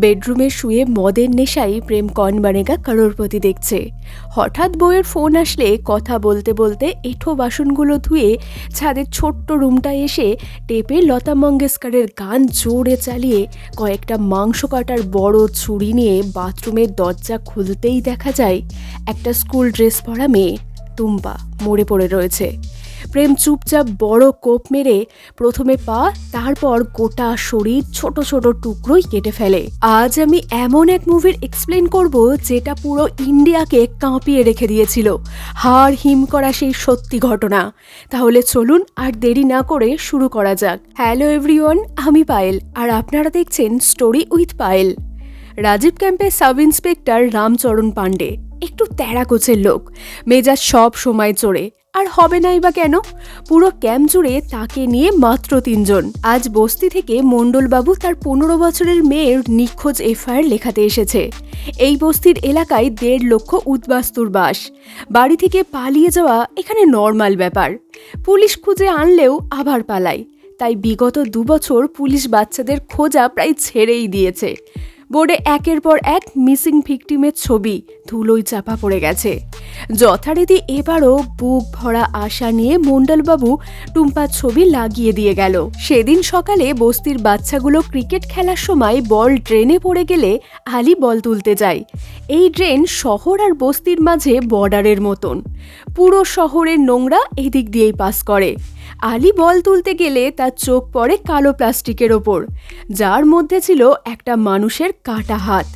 বেডরুমে শুয়ে মদের নেশায় প্রেম কন বানেগা করোড়পতি দেখছে। হঠাৎ বউয়ের ফোন আসলে কথা বলতে বলতে এঁঠো বাসনগুলো ধুয়ে ছাদের ছোট্ট রুমটায় এসে টেপে লতা মঙ্গেশকরের গান জোরে চালিয়ে কয়েকটা মাংস কাটার বড় ছুরি নিয়ে বাথরুমের দরজা খুলতেই দেখা যায় একটা স্কুল ড্রেস পরা মেয়ে টুম্পা মরে পড়ে রয়েছে। প্রেম চুপচাপ বড় কোপ মেরে প্রথমে পা, তারপর গোটা শরীর ছোট ছোট টুকরোই কেটে ফেলে। আজ আমি এমন এক মুভির এক্সপ্লেন করব যেটা পুরো ইন্ডিয়াকে কাঁপিয়ে রেখে দিয়েছিল, হাড় হিম করা সেই সত্যি ঘটনা। তাহলে চলুন আর দেরি না করে শুরু করা যাক। হ্যালো এভরিওয়ান, আমি পায়েল আর আপনারা দেখছেন স্টোরি উইথ পায়েল। রাজীব ক্যাম্পের সাব ইন্সপেক্টর রামচরণ পাণ্ডে একটু তেড়াকোচের লোক, মেজাজ সব সময় চড়ে, আর হবে নাই বা কেন। পুরো ক্যাম্প জুড়ে তাকে নিয়ে মাত্র 3 জন। আজ বস্তি থেকে মণ্ডলবাবু তার 15 বছরের মেয়ের নিখোঁজ এফআইআর লেখাতে এসেছে। এই বস্তির এলাকায় 1.5 লক্ষ উদ্বাস্তুর বাস। বাড়ি থেকে পালিয়ে যাওয়া এখানে নর্মাল ব্যাপার। পুলিশ খুঁজে আনলেও আবার পালায়। তাই বিগত 2 বছর পুলিশ বাচ্চাদের খোঁজা প্রায় ছেড়েই দিয়েছে। বোর্ডে একের পর এক মিসিং ভিকটিমের ছবি ধুলোয় চাপা পড়ে গেছে। যথারীতি এবারও বুক ভরা আশা নিয়ে মণ্ডলবাবু টুম্পার ছবি লাগিয়ে দিয়ে গেল। সেদিন সকালে বস্তির বাচ্চাগুলো ক্রিকেট খেলার সময় বল ড্রেনে পড়ে গেলে আলী বল তুলতে যায়। এই ড্রেন শহর আর বস্তির মাঝে বর্ডারের মতন, পুরো শহরের নোংরা এদিক দিয়েই পাস করে। আলী বল তুলতে গেলে তার চোখ পড়ে কালো প্লাস্টিকের ওপর, যার মধ্যে ছিল একটা মানুষের কাটা হাত।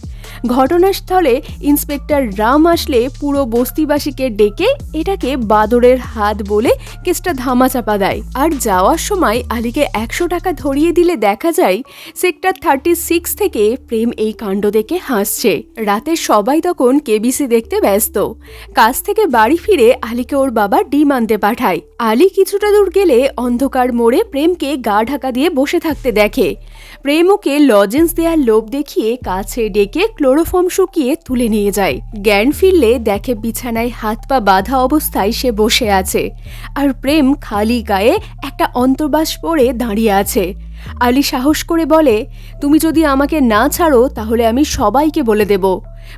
ঘটনাস্থলে ইন্সপেক্টর রাম আসলে পুরো বস্তিবাসীকে ডেকে এটাকে বাদরের হাত বলে কেসটা ধামাচাপা দেয়। আর যাওয়ার সময় আলীকে 100 টাকা ধরিয়ে দিলে দেখা যায় সেক্টর 36 থেকে প্রেম এই কাণ্ড দেখে হাসছে। রাতে সবাই তখন কেবিসি দেখতে ব্যস্ত। কাজ থেকে বাড়ি ফিরে আলীকে ওর বাবা ডিম আনতে পাঠায়। আলী কিছুটা দূর গেলে অন্ধকার মোড়ে প্রেমকে গা ঢাকা দিয়ে বসে থাকতে দেখে। প্রেম ওকে লজেন্স দেওয়ার লোভ দেখিয়ে কাছে ডেকে ক্লোরোফর্ম শুকিয়ে তুলে নিয়ে যায়। জ্ঞান ফিরলে দেখে বিছানায় হাত পা বাঁধা অবস্থায় সে বসে আছে, আর প্রেম খালি গায়ে একটা অন্তর্বাস পরে দাঁড়িয়ে আছে। আলী সাহস করে বলে, তুমি যদি আমাকে না ছাড়ো তাহলে আমি সবাইকে বলে দেব।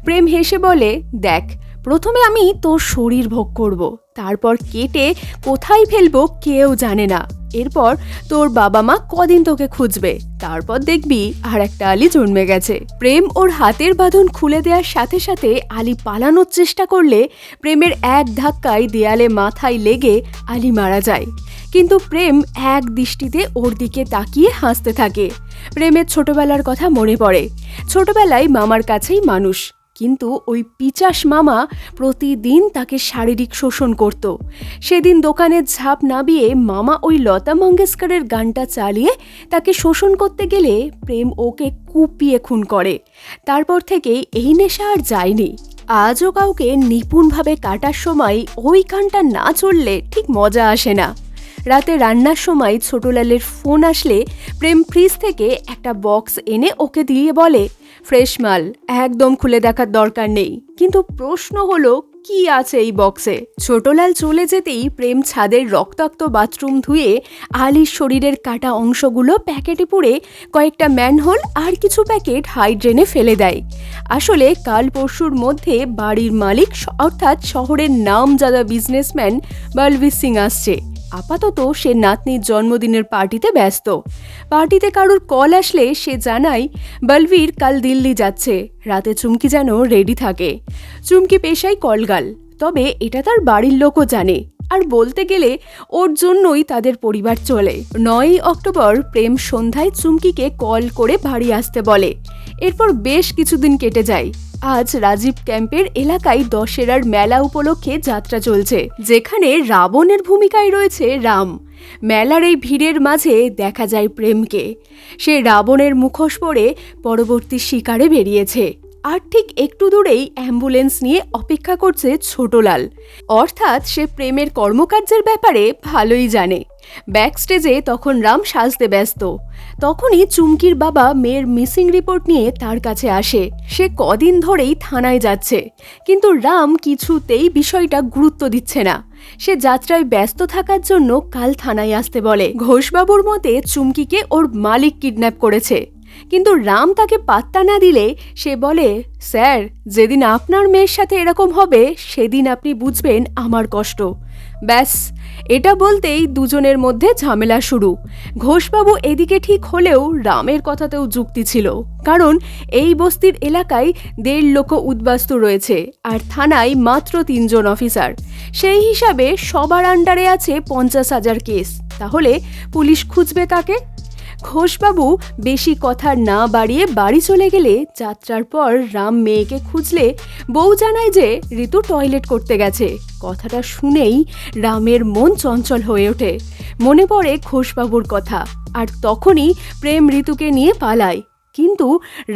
প্রেম হেসে বলে, দেখ, প্রথমে আমি তোর শরীর ভোগ করব, তারপর কেটে কোথায় ফেলবো কেউ জানে না। এরপর তোর বাবা মা কদিন তোকে খুঁজবে, তারপর দেখবি আর একটা আলী জন্মে গেছে। প্রেম ওর হাতের বাঁধন খুলে দেওয়ার সাথে সাথে আলী পালানোর চেষ্টা করলে প্রেমের এক ধাক্কায় দেয়ালে মাথায় লেগে আলী মারা যায়। কিন্তু প্রেম এক দৃষ্টিতে ওর দিকে তাকিয়ে হাসতে থাকে। প্রেমের ছোটবেলার কথা মনে পড়ে। ছোটবেলায় মামার কাছেই মানুষ, কিন্তু ওই পিচাস মামা প্রতিদিন তাকে শারীরিক শোষণ করত। সেদিন দোকানের ঝাঁপ নামিয়ে মামা ওই লতা মঙ্গেশকরের গানটা চালিয়ে তাকে শোষণ করতে গেলে প্রেম ওকে কুপিয়ে খুন করে। তারপর থেকে এই নেশা আর যায়নি। আজও কাউকে নিপুণভাবে কাটার সময় ওই গানটা না চললে ঠিক মজা আসে না। রাতে রান্নার সময় ছোটলালের ফোন আসলে প্রেম ফ্রিজ থেকে একটা বক্স এনে ওকে দিয়ে বলে, ফ্রেশ মাল, একদম খুলে দেখার দরকার নেই। কিন্তু প্রশ্ন হলো, কি আছে এই বক্সে? ছোটলাল চলে যেতেই প্রেম ছাদের রক্তাক্ত বাথরুম ধুয়ে আলীর শরীরের কাটা অংশগুলো প্যাকেটে পুরে কয়েকটা ম্যানহোল আর কিছু প্যাকেট হাইড্রেনে ফেলে দেয়। আসলে কাল পরশুর মধ্যে বাড়ির মালিক অর্থাৎ শহরের নামজাদা বিজনেসম্যান বলবীর সিং আসছে। আপাতত সে নাতনির জন্মদিনের পার্টিতে ব্যস্ত। পার্টিতে কারোর কল আসলে সে জানায় বলবীর কাল দিল্লি যাচ্ছে। রাতে চুমকি যেন রেডি থাকে। চুমকি পেশায় কলগাল, তবে এটা তার বাড়ির লোকও জানে। আর বলতে গেলে ওর জন্যই তাদের পরিবার চলে। 9 অক্টোবর প্রেম সন্ধ্যায় চুমকিকে কল করে বাড়ি আসতে বলে। এরপর বেশ কিছুদিন কেটে যায়। আজ রাজীব ক্যাম্পের এলাকায় দশেরার মেলা উপলক্ষে যাত্রা চলছে, যেখানে রাবণের ভূমিকায় রয়েছে রাম। মেলার এই ভিড়ের মাঝে দেখা যায় প্রেমকে। সে রাবণের মুখোশ পরে পরবর্তী শিকারে বেরিয়েছে। আর ঠিক একটু দূরেই অ্যাম্বুলেন্স নিয়ে অপেক্ষা করছে ছোটলাল। অর্থাৎ সে প্রেমের কর্মকার্যের ব্যাপারে ভালোই জানে। ব্যাক স্টেজে তখন রাম সাজতে ব্যস্ত। তখনই চুমকির বাবা মেয়ের মিসিং রিপোর্ট নিয়ে তার কাছে আসে। সে কদিন ধরেই থানায় যাচ্ছে, কিন্তু রাম কিছুতেই বিষয়টা গুরুত্ব দিচ্ছে না। সে যাত্রায় ব্যস্ত থাকার জন্য কাল থানায় আসতে বলে। ঘোষবাবুর মতে চুমকিকে ওর মালিক কিডন্যাপ করেছে। কিন্তু রাম তাকে পাত্তা না দিলে সে বলে, স্যার, যেদিন আপনার মেয়ের সাথে এরকম হবে সেদিন আপনি বুঝবেন আমার কষ্ট। ব্যাস, এটা বলতেই দুজনের মধ্যে ঝামেলা শুরু। ঘোষবাবু এদিকে ঠিক হলেও রামের কথাতেও যুক্তি ছিল, কারণ এই বস্তির এলাকায় 1.5 লক্ষ উদ্বাস্তু রয়েছে আর থানায় মাত্র 3 জন অফিসার। সেই হিসাবে সবার আন্ডারে আছে 50,000 কেস। তাহলে পুলিশ খুঁজবে কাকে? ঘোষবাবু বেশি কথা না বাড়িয়ে বাড়ি চলে গেলে যাত্রার পর রাম মেয়েকে খুঁজলে বউ জানায় যে ঋতু টয়লেট করতে গেছে। কথাটা শুনেই রামের মন চঞ্চল হয়ে ওঠে। মনে পড়ে ঘোষবাবুর কথা, আর তখনই প্রেম ঋতুকে নিয়ে পালায়। কিন্তু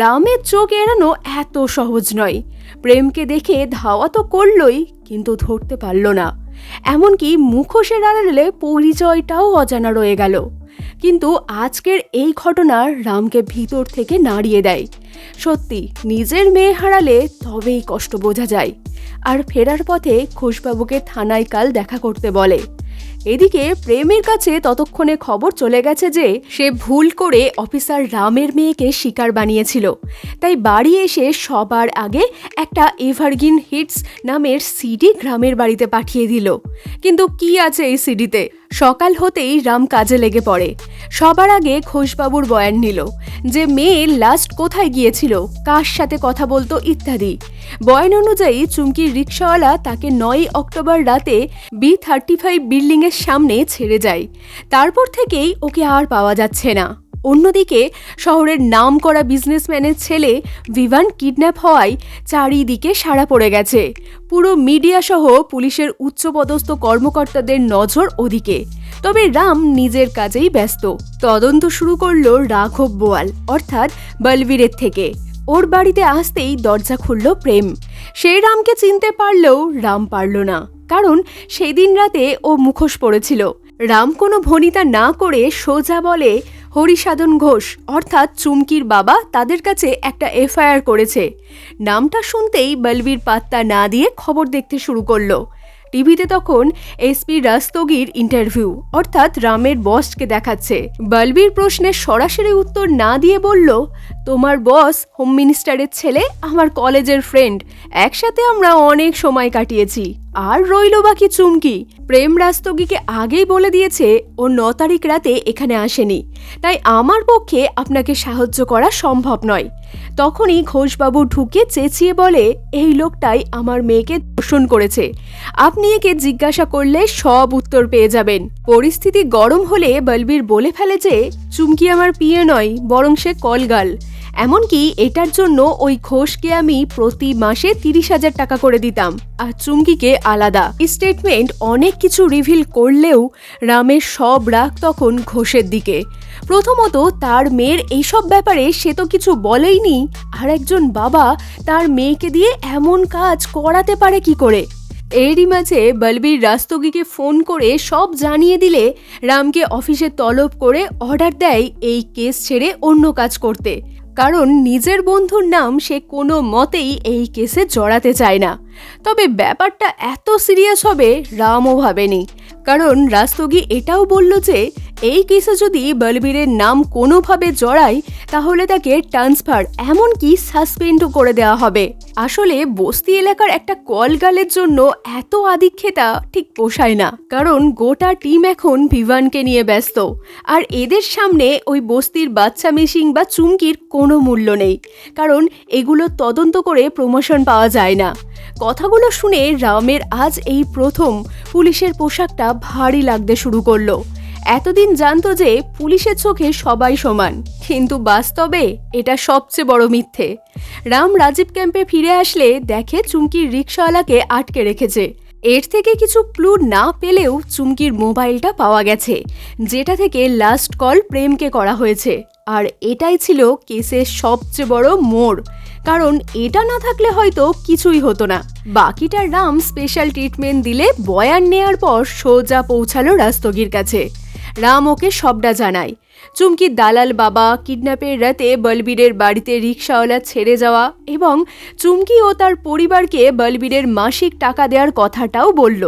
রামের চোখ এড়ানো এত সহজ নয়। প্রেমকে দেখে ধাওয়া তো করলই, কিন্তু ধরতে পারল না। এমনকি মুখোশের আড়ালে পরিচয়টাও অজানা রয়ে গেল। কিন্তু আজকের এই ঘটনা রামকে ভিতর থেকে নাড়িয়ে দেয়। সত্যি, নিজের মেয়ে হারালে তবেই কষ্ট বোঝা যায়। আর ফেরার পথে ঘোষবাবুকে থানায় কাল দেখা করতে বলে। এদিকে প্রেমের কাছে ততক্ষণে খবর চলে গেছে যে সে ভুল করে অফিসার রামের মেয়েকে শিকার বানিয়েছিল। তাই বাড়ি এসে সবার আগে একটা এভারগ্রিন হিটস নামের সিডি গ্রামের বাড়িতে পাঠিয়ে দিল। কিন্তু কি আছে এই সিডিতে? সকাল হতেই রাম কাজে লেগে পড়ে। সবার আগে ঘোষবাবুর বয়ান নিল যে মেয়ে লাস্ট কোথায় গিয়েছিল, কার সাথে কথা বলতো ইত্যাদি। বয়ান অনুযায়ী চুমকির রিক্সাওয়ালা তাকে 9 অক্টোবর রাতে B35 বিল্ডিংয়ের সামনে ছেড়ে যায়। তারপর থেকেই ওকে আর পাওয়া যাচ্ছে না। অন্যদিকে শহরের নামকরা বিজনেসম্যানের ছেলে ভিভান কিডন্যাপ হওয়ায় চারিদিকে সাড়া পড়ে গেছে। পুরো মিডিয়া সহ পুলিশের উচ্চপদস্থ কর্মকর্তাদের নজর ওদিকে। তবে রাম নিজের কাজেই ব্যস্ত। তদন্ত শুরু করলো রাঘব বোয়াল অর্থাৎ বলবীরের থেকে। ওর বাড়িতে আসতেই দরজা খুলল প্রেম। সে রামকে চিনতে পারলেও রাম পারল না, কারণ সেদিন রাতে ও মুখোশ পড়েছিল। রাম কোনো ভনিতা না করে সোজা বলে হরিসাধন ঘোষ অর্থাৎ চুমকির বাবা তাদের কাছে একটা FIR করেছে। নামটা শুনতেই বলবীর পাত্তা না দিয়ে খবর দেখতে শুরু করলো। টিভিতে তখন SP রাস্তগীর ইন্টারভিউ অর্থাৎ রামের বসকে দেখাচ্ছে। বলবীর প্রশ্নের সরাসরি উত্তর না দিয়ে বলল, তোমার বস হোম মিনিস্টারের ছেলে, আমার কলেজের ফ্রেন্ড, একসাথে আমরা অনেক সময় কাটিয়েছি। আর রইল বাকি চুমকি। প্রেম রাস্তগীকে আগেই বলে দিয়েছে ও 9 তারিখ রাতে এখানে আসেনি, তাই আমার পক্ষে আপনাকে সাহায্য করা সম্ভব নয়। তখনই ঘোষবাবু ঢুকে চেঁচিয়ে বলে, এই লোকটাই আমার মেয়েকে ধর্ষণ করেছে, আপনি একে জিজ্ঞাসা করলে সব উত্তর পেয়ে যাবেন। পরিস্থিতি গরম হলে বলবীর বলে ফেলে যে চুমকি আমার পিয়ে নয়, বরং সে কলগাল। এমনকি এটার জন্য ওই ঘোষকে আমি প্রতি মাসে 30,000 টাকা করে দিতাম, আর চুমকিকে আলাদা। স্টেটমেন্ট অনেক কিছু রিভিল করলেও রামের সব রাগ তখন ঘোষের দিকে। প্রথমত, তার মেয়ের এইসব ব্যাপারে সে তো কিছু বলেইনি, আর একজন বাবা তার মেয়েকে দিয়ে এমন কাজ করাতে পারে কি করে? এরই মাঝে বলবীর রাস্তগীকে ফোন করে সব জানিয়ে দিলে রামকে অফিসে তলব করে অর্ডার দেয় এই কেস ছেড়ে অন্য কাজ করতে, কারণ নিজের বন্ধুর নাম সে কোনো মতেই এই কেসে জড়াতে চায় না। তবে ব্যাপারটা এত সিরিয়াস হবে রামও ভাবেনি, কারণ রাস্তগী এটাও বলল যে এই কেসে যদি বলবীরের নাম কোনোভাবে জড়ায় তাহলে তাকে ট্রান্সফার এমনকি সাসপেন্ডও করে দেওয়া হবে। আসলে বস্তি এলাকার একটা কলগালের জন্য এত আদিক্ষেতা ঠিক পোষায় না, কারণ গোটা টিম এখন ভিভানকে নিয়ে ব্যস্ত, আর এদের সামনে ওই বস্তির বাচ্চা মিসিং বা চুমকির কোনো মূল্য নেই, কারণ এগুলো তদন্ত করে প্রমোশন পাওয়া যায় না। কথাগুলো শুনে রামের আজ এই প্রথম পুলিশের পোশাকটা ভারী লাগতে শুরু করলো। এতদিন জানতো যে পুলিশের চোখে সবাই সমান, কিন্তু বাস্তবে এটা সবচেয়ে বড় মিথ্যে। রাম রাজীব ক্যাম্পে ফিরে আসলে দেখে চুমকির রিক্সাওয়ালাকে আটকে রেখেছে। এর থেকে কিছু ক্লু না পেলেও চুমকির মোবাইলটা পাওয়া গেছে, যেটা থেকে লাস্ট কল প্রেমকে করা হয়েছে। আর এটাই ছিল কেসের সবচেয়ে বড় মোড়, কারণ এটা না থাকলে হয়তো কিছুই হতো না। বাকিটা রাম স্পেশাল ট্রিটমেন্ট দিলে বয়ান নেয়ার পর সোজা পৌঁছালো রাস্তগীর কাছে। রাম ওকে সবটা জানায়। চুমকির দালাল বাবা কিডন্যাপের রাতে বলবীরের বাড়িতে রিক্সাওয়ালা ছেড়ে যাওয়া এবং চুমকি ও তার পরিবারকে বলবীরের মাসিক টাকা দেওয়ার কথাটাও বলল।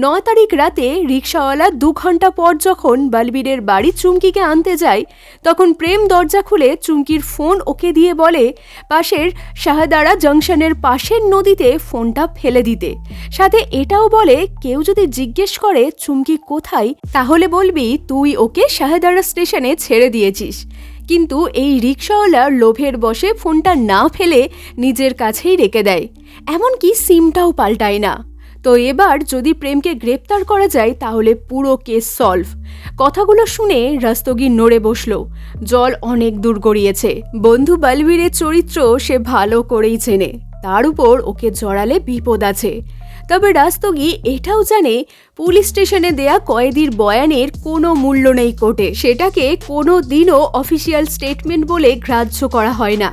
9 তারিখ রাতে রিকশাওয়ালা 2 ঘন্টা পর যখন বলবীরের বাড়ি চুমকিকে আনতে যায়, তখন প্রেম দরজা খুলে চুমকির ফোন ওকে দিয়ে বলে পাশের শাহদারা জংশনের পাশের নদীতে ফোনটা ফেলে দিতে। সাথে এটাও বলে কেউ যদি জিজ্ঞেস করে চুমকি কোথায়, তাহলে বলবি তুই ওকে শাহদারা স্টেশনে ছেড়ে দিয়েছিস। কিন্তু এই রিকশাওয়ালা লোভের বশে ফোনটা না ফেলে নিজের কাছেই রেখে দেয়, এমনকি সিমটাও পাল্টায় না। তো এবার যদি প্রেমকে গ্রেপ্তার করা যায় তাহলে পুরো কেস সলভ। কথাগুলো শুনে রাস্তোগি নড়ে বসল। জল অনেক দূর গড়িয়েছে। বন্ধু বলবীরের চরিত্র সে ভালো করেই চেনে, তার উপর ওকে জড়ালে বিপদ আছে। তবে রাস্তোগি এটাও জানে পুলিশ স্টেশনে দেয়া কয়েদির বয়ানের কোনো মূল্য নেই কোর্টে। সেটাকে কোনো দিনও অফিসিয়াল স্টেটমেন্ট বলে গ্রাহ্য করা হয় না,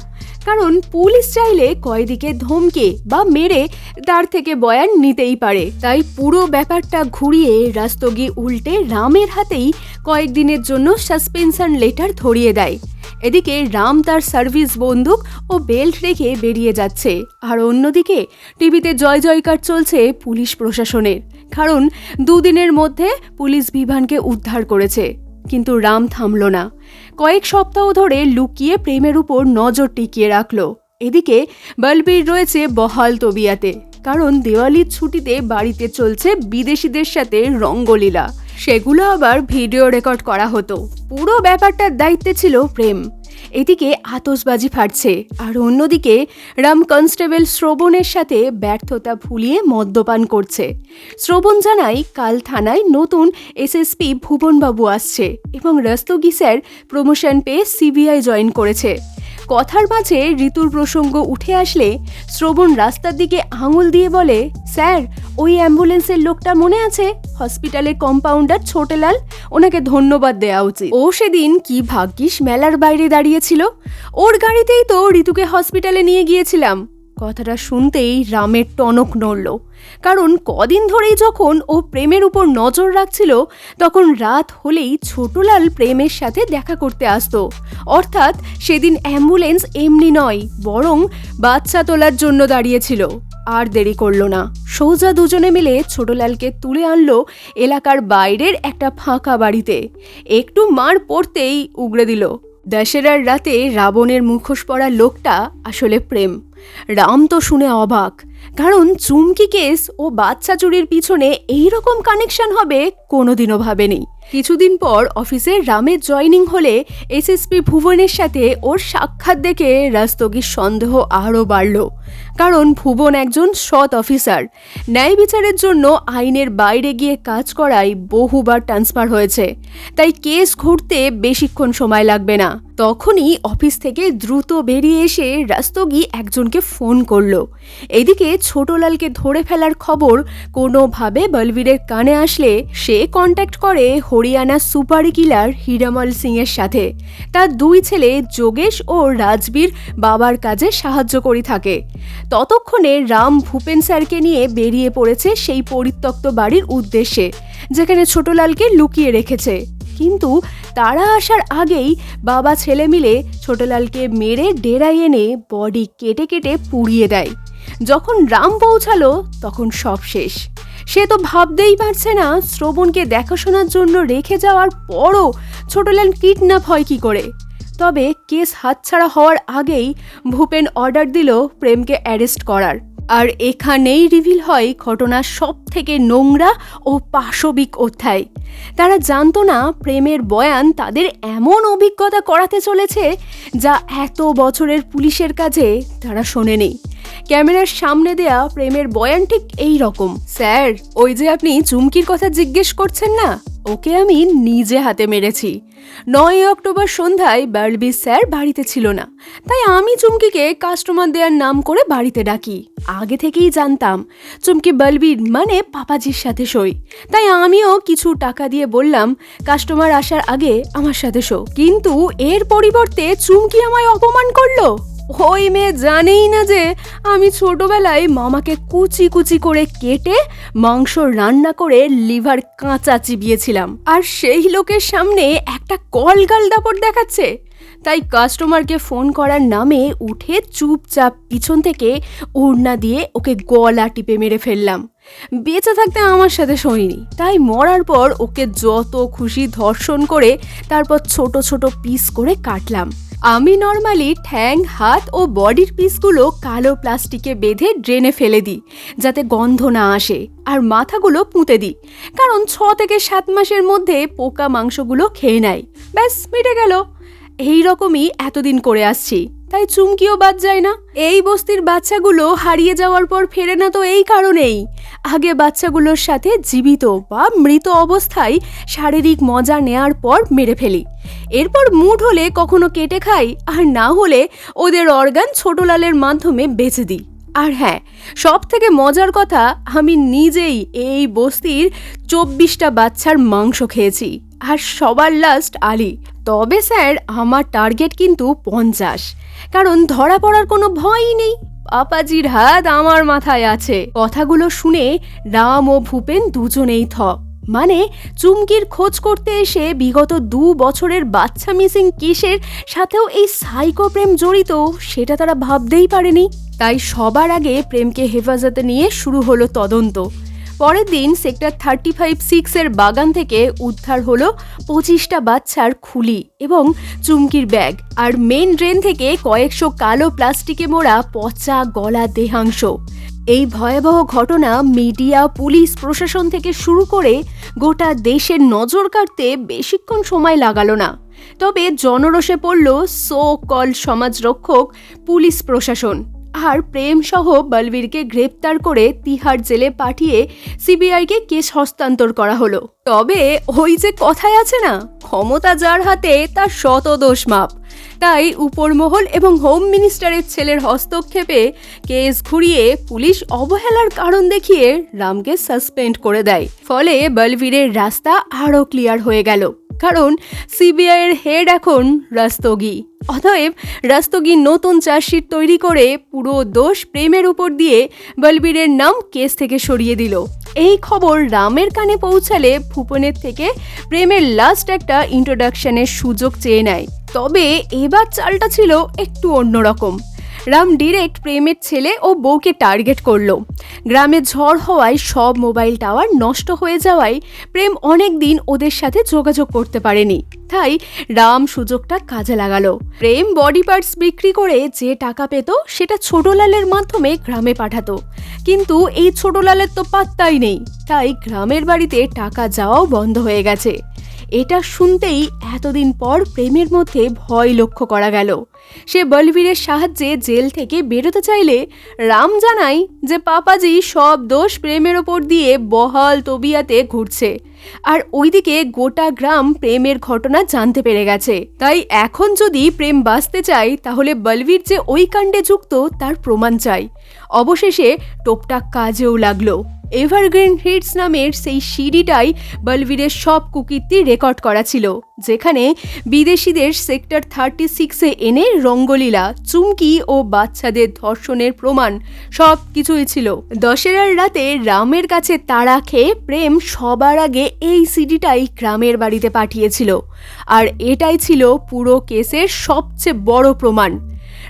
কারণ পুলিশ চাইলে কয়েদিকে ধমকে বা মেরে তার থেকে বয়ান নিতেই পারে। তাই পুরো ব্যাপারটা ঘুরিয়ে রাস্তোগি উল্টে রামের হাতেই কয়েকদিনের জন্য সাসপেনশন লেটার ধরিয়ে দেয়। এদিকে রাম তার সার্ভিস বন্দুক ও বেল্ট রেখে বেরিয়ে যাচ্ছে, আর অন্যদিকে টিভিতে জয় জয়কার চলছে পুলিশ প্রশাসনের, কারণ 2 দিনের মধ্যে পুলিশ বিভানকে উদ্ধার করেছে। কিন্তু রাম থামল না, কয়েক সপ্তাহ ধরে লুকিয়ে প্রেমের উপর নজর টিকিয়ে রাখল। এদিকে বলবীর রয়েছে বহাল তবিয়াতে, কারণ দিওয়ালির ছুটিতে বাড়িতে চলছে বিদেশিদের সাথে রঙ্গলীলা, সেগুলো আবার ভিডিও রেকর্ড করা হতো। পুরো ব্যাপারটার দায়িত্বে ছিল প্রেম। এদিকে আতশবাজি ফাটছে, আর অন্যদিকে রাম কনস্টেবল শ্রবণের সাথে ব্যর্থতা ভুলিয়ে মদ্যপান করছে। শ্রবণ জানায় কাল থানায় নতুন এসএসপি ভুবনবাবু আসছে এবং রাস্তোগি স্যার প্রমোশন পেয়ে সিবিআই জয়েন করেছে। কথার মাঝে ঋতুর প্রসঙ্গ উঠে আসলে শ্রবণ রাস্তার দিকে আঙুল দিয়ে বলে, স্যার ওই অ্যাম্বুলেন্সের লোকটা মনে আছে, হসপিটালের কম্পাউন্ডার ছোটলাল, ওনাকে ধন্যবাদ দেওয়া উচিত। ও সেদিন কি ভাগ্যিস মেলার বাইরে দাঁড়িয়েছিল, ওর গাড়িতেই তো ঋতুকে হসপিটালে নিয়ে গিয়েছিলাম। কথাটা শুনতেই রামের টনক নড়ল, কারণ কদিন ধরেই যখন ও প্রেমের উপর নজর রাখছিল তখন রাত হলেই ছোটলাল প্রেমের সাথে দেখা করতে আসতো। অর্থাৎ সেদিন অ্যাম্বুলেন্স এমনি নয়, বরং বাচ্চা তোলার জন্য দাঁড়িয়েছিল। আর দেরি করল না, সোজা দুজনে মিলে ছোটলালকে তুলে আনলো এলাকার বাইরের একটা ফাঁকা বাড়িতে। একটু মার পড়তেই উগড়ে দিল। দশেরার রাতে রাবণের মুখোশ পরা লোকটা আসলে প্রেম। রাম তো শুনে অবাক, কারণ চুমকি কেস ও বাচ্চা চুরির পিছনে এইরকম কানেকশন হবে কোনোদিনও ভাবেনি। কিছুদিন পর অফিসে রামের জয়েনিং হলে এসএসপি ভুবনের সাথে ওর সাক্ষাৎ দেখে রাস্তোগির সন্দেহ আরও বাড়ল, কারণ ভুবন একজন সৎ অফিসার। ন্যায় বিচারের জন্য আইনের বাইরে গিয়ে কাজ করায় বহুবার ট্রান্সফার হয়েছে, তাই কেস ঘুরতে বেশিক্ষণ সময় লাগবে না। তখনই অফিস থেকে দ্রুত বেরিয়ে এসে রাস্তোগি একজনকে ফোন করলো। এদিকে ছোটলালকে ধরে ফেলার খবর কোনোভাবে বলবীরের কানে আসলে সে কন্ট্যাক্ট করে হরিয়ানা সুপারি কিলার হীরামল সিং এর সাথে। তার 2 ছেলে যোগেশ ও রাজবীর বাবার কাজে সাহায্য করে থাকে। ততক্ষণে রাম ভূপেন স্যারকে নিয়ে বেরিয়ে পড়েছে সেই পরিত্যক্ত বাড়ির উদ্দেশ্যে, যেখানে ছোটলালকে লুকিয়ে রেখেছে। কিন্তু তারা আসার আগেই বাবা ছেলে মিলে ছোটলালকে মেরে ডেরায় এনে বডি কেটে কেটে পুড়িয়ে দেয়। যখন রাম পৌঁছালো তখন সব শেষ। সে তো ভাবতেই পারছে না শ্রবণকে দেখাশোনার জন্য রেখে যাওয়ার পরও ছোটলাল কিডন্যাপ হয় কি করে। তবে কেস হাতছাড়া হওয়ার আগেই ভূপেন অর্ডার দিল প্রেমকে অ্যারেস্ট করার। আর এখানেই রিভিল হয় ঘটনার সব থেকে নোংরা ও পাশবিক অধ্যায়। তারা জানতো না প্রেমের বয়ান তাদের এমন অভিজ্ঞতা করাতে চলেছে যা এত বছরের পুলিশের কাজে তারা শোনেনি। ক্যামেরার সামনে দেয়া প্রেমের বয়ান ঠিক এই রকম, স্যার ওই যে আপনি চুমকির কথা জিজ্ঞেস করছেন না, ওকে আমি নিজে হাতে মেরেছি। 9 অক্টোবর সন্ধ্যায় বলবীর স্যার বাড়িতে ছিল না, তাই আমি চুমকিকে কাস্টমার দেওয়ার নাম করে বাড়িতে ডাকি। আগে থেকেই জানতাম চুমকি বলবীর মানে পাপাজির সাথে সই, তাই আমিও কিছু টাকা দিয়ে বললাম কাস্টমার আসার আগে আমার সাথে শো। কিন্তু এর পরিবর্তে চুমকি আমায় অপমান করলো। ওই মেয়ে জানেই না যে আমি ছোটবেলায় মামাকে কুচি কুচি করে কেটে মাংস রান্না করে লিভার কাঁচা চিবিয়েছিলাম, আর সেই লোকের সামনে একটা কলগাল দাপট দেখাচ্ছে। তাই কাস্টমারকে ফোন করার নামে উঠে চুপচাপ পিছন থেকে ওড়না দিয়ে ওকে গলা টিপে মেরে ফেললাম। বেঁচে থাকতে আমার সাথে শোয়নি, তাই মরার পর ওকে যত খুশি ধর্ষণ করে তারপর ছোট ছোট পিস করে কাটলাম। আমি নর্মালি ঠ্যাং, হাত ও বডির পিসগুলো কালো প্লাস্টিকে বেঁধে ড্রেনে ফেলে দিই যাতে গন্ধ না আসে, আর মাথাগুলো পুঁতে দিই, কারণ 6 থেকে 7 মাসের মধ্যে পোকা মাংসগুলো খেয়ে নেয়। ব্যাস, মিটে গেল। এই রকমই এতদিন করে আসছি, তাই চুমকিও বাদ যায় না। এই বস্তির বাচ্চাগুলো হারিয়ে যাওয়ার পর ফেরে না তো এই কারণেই। আগে বাচ্চাগুলোর সাথে জীবিত বা মৃত অবস্থায় শারীরিক মজা নেয়ার পর মেরে ফেলি, এরপর মুড হলে কখনো কেটে খাই, আর না হলে ওদের অর্গান ছোটলালের মাধ্যমে বেচে দিই। আর হ্যাঁ, সব থেকে মজার কথা, আমি নিজেই এই বস্তির 24টা বাচ্চার মাংস খেয়েছি, আর সবার লাস্ট আলী। তবে স্যার, আমার টার্গেট কিন্তু 50, কারণ ধরা পড়ার কোনো ভয়ই নেই। পাপাজির হাত আমার মাথায় আছে। কথাগুলো শুনে রাম ও ভূপেন দুজনেই থ। মানে চুমকির খোঁজ করতে এসে বিগত 2 বছরের বাচ্চা মিসিং কেসের সাথেও এই সাইকো প্রেম জড়িত, সেটা তারা ভাবতেই পারেনি। তাই সবার আগে প্রেমকে হেফাজতে নিয়ে শুরু হলো তদন্ত। পরের দিন সেক্টর 35-6 বাগান থেকে উদ্ধার হলো 25টা বাচ্চার খুলি এবং চুমকির ব্যাগ, আর মেন ড্রেন থেকে কয়েকশো কালো প্লাস্টিকে মোড়া পচা গলা দেহাংশ। এই ভয়াবহ ঘটনা মিডিয়া, পুলিশ প্রশাসন থেকে শুরু করে গোটা দেশের নজর কাড়তে বেশিক্ষণ সময় লাগালো না। তবে জনরোষে পড়ল সো কল সমাজরক্ষক পুলিশ প্রশাসন, আর প্রেম সহ বলবীরকে গ্রেপ্তার করে তিহার জেলে পাঠিয়ে সিবিআইকে কেস হস্তান্তর করা হলো। তবে ওই যে কথায় আছে না, ক্ষমতা যার হাতে তার শত দোষ মাপ। তাই উপরমহল এবং হোম মিনিস্টারের ছেলের হস্তক্ষেপে কেস ঘুরিয়ে পুলিশ অবহেলার কারণ দেখিয়ে রামকে সাসপেন্ড করে দেয়। ফলে বলবীরের রাস্তা আরও ক্লিয়ার হয়ে গেল, কারণ সিবিআইয়ের হেড এখন রাস্তোগি। অতএব রাস্তোগি নতুন চার্জশিট তৈরি করে পুরো দোষ প্রেমের উপর দিয়ে বলবীরের নাম কেস থেকে সরিয়ে দিল। এই খবর রামের কানে পৌঁছালে ভূপেনের থেকে প্রেমের লাস্ট একটা ইন্ট্রোডাকশনের সুযোগ চেয়ে নেয়। তবে এবার চালটা ছিল একটু অন্যরকম। রাম ডিরেক্ট প্রেমের ছেলে ও বউকে টার্গেট করলো। গ্রামে ঝড় হওয়ায় সব মোবাইল টাওয়ার নষ্ট হয়ে যাওয়ায় প্রেম অনেক দিন ওদের সাথে যোগাযোগ করতে পারেনি। তাই রাম সুযোগটা কাজে লাগালো। প্রেম বডি পার্টস বিক্রি করে যে টাকা পেত সেটা ছোটলালের মাধ্যমে গ্রামে পাঠাতো, কিন্তু এই ছোটলালের তো পাত্তাই নেই। তাই গ্রামের বাড়িতে টাকা যাওয়াও বন্ধ হয়ে গেছে। এটা শুনতেই এতদিন পর প্রেমের মধ্যে ভয় লক্ষ্য করা গেল। সে বলবীরের সাহায্যে জেল থেকে বেরোতে চাইলে রাম জানায় যে পাপাজি সব দোষ প্রেমের ওপর দিয়ে বহাল তবিয়াতে ঘুরছে, আর ওইদিকে গোটা গ্রাম প্রেমের ঘটনা জানতে পেরে গেছে। তাই এখন যদি প্রেম বাঁচতে চায় তাহলে বলবীর যে ওই কাণ্ডে যুক্ত তার প্রমাণ চাই। অবশেষে টোপটা কাজেও লাগলো। এভারগ্রিন হিটস নামের সেই সিডিটাই বলবীরের সব কুকীর্তি রেকর্ড করা ছিল, যেখানে বিদেশিদের সেক্টর 36-এ এনে রঙ্গলীলা, চুমকি ও বাচ্চাদের ধর্ষণের প্রমাণ সব কিছুই ছিল। দশেরার রাতে রামের কাছে তাড়া খেয়ে প্রেম সবার আগে এই সিডিটাই গ্রামের বাড়িতে পাঠিয়েছিল, আর এটাই ছিল পুরো কেসের সবচেয়ে বড় প্রমাণ।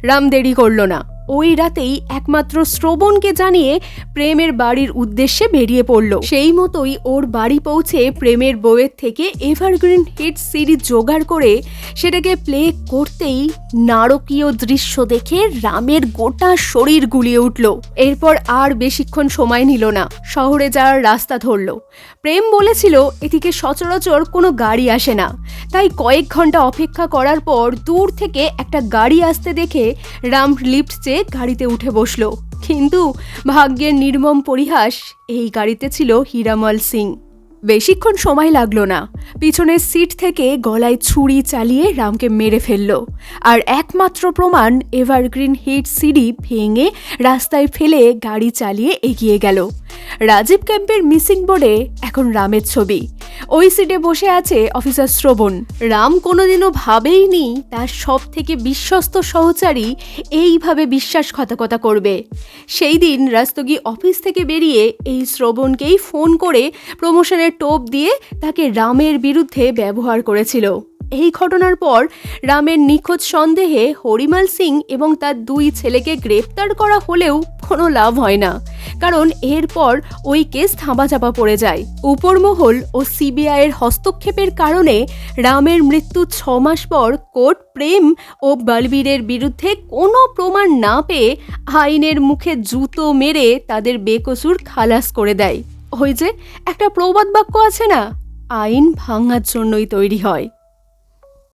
রাম দেরি করল না। ওই রাতেই একমাত্র শ্রবণকে জানিয়ে প্রেমের বাড়ির উদ্দেশ্যে বেরিয়ে পড়ল। সেই মতোই ওর বাড়ি পৌঁছে প্রেমের বউয়ের থেকে এভারগ্রিন হিট সিডি জোগাড় করে সেটাকে প্লে করতেই নারকীয় দৃশ্য দেখে রামের গোটা শরীর গুলিয়ে উঠল। এরপর আর বেশিক্ষণ সময় নিল না, শহরে যাওয়ার রাস্তা ধরল। প্রেম বলেছিল এদিকে সচরাচর কোনো গাড়ি আসে না, তাই কয়েক ঘন্টা অপেক্ষা করার পর দূর থেকে একটা গাড়ি আসতে দেখে রাম লিফট চেয়ে গাড়িতে উঠে বসলো। কিন্তু ভাগ্যের নির্মম পরিহাস, এই গাড়িতে ছিল হীরামল সিং। বেশিক্ষণ সময় লাগলো না, পিছনের সিট থেকে গলায় ছুরি চালিয়ে রামকে মেরে ফেলল। আর একমাত্র প্রমাণ এভারগ্রিন হিট সিডি ভেঙে রাস্তায় ফেলে গাড়ি চালিয়ে এগিয়ে গেল। রাজীব ক্যাম্পের মিসিং বোর্ডে এখন রামের ছবি। ওই সিটে বসে আছে অফিসার শ্রবণ। রাম কোনোদিনও ভাবেইনি তার সব থেকে বিশ্বস্ত সহচারী এইভাবে বিশ্বাসঘাতকতা করবে। সেই দিন রাস্তোগি অফিস থেকে বেরিয়ে এই শ্রবণকেই ফোন করে প্রমোশনের টোপ দিয়ে তাকে রামের বিরুদ্ধে ব্যবহার করেছিল। এই ঘটনার পর রামের নিখোঁজ সন্দেহে হরিমাল সিং এবং তার 2 ছেলেকে গ্রেপ্তার করা হলেও কোনো লাভ হয় না, কারণ এরপর ওই কেস ধামাচাপা পড়ে যায়। উপরমহল ও সিবিআইয়ের হস্তক্ষেপের কারণে রামের মৃত্যু 6 মাস পর কোর্ট প্রেম ও বলবীরের বিরুদ্ধে কোনো প্রমাণ না পেয়ে আইনের মুখে জুতো মেরে তাদের বেকসুর খালাস করে দেয়। ওই যে একটা প্রবাদ বাক্য আছে না, আইন ভাঙার জন্যই তৈরি হয়।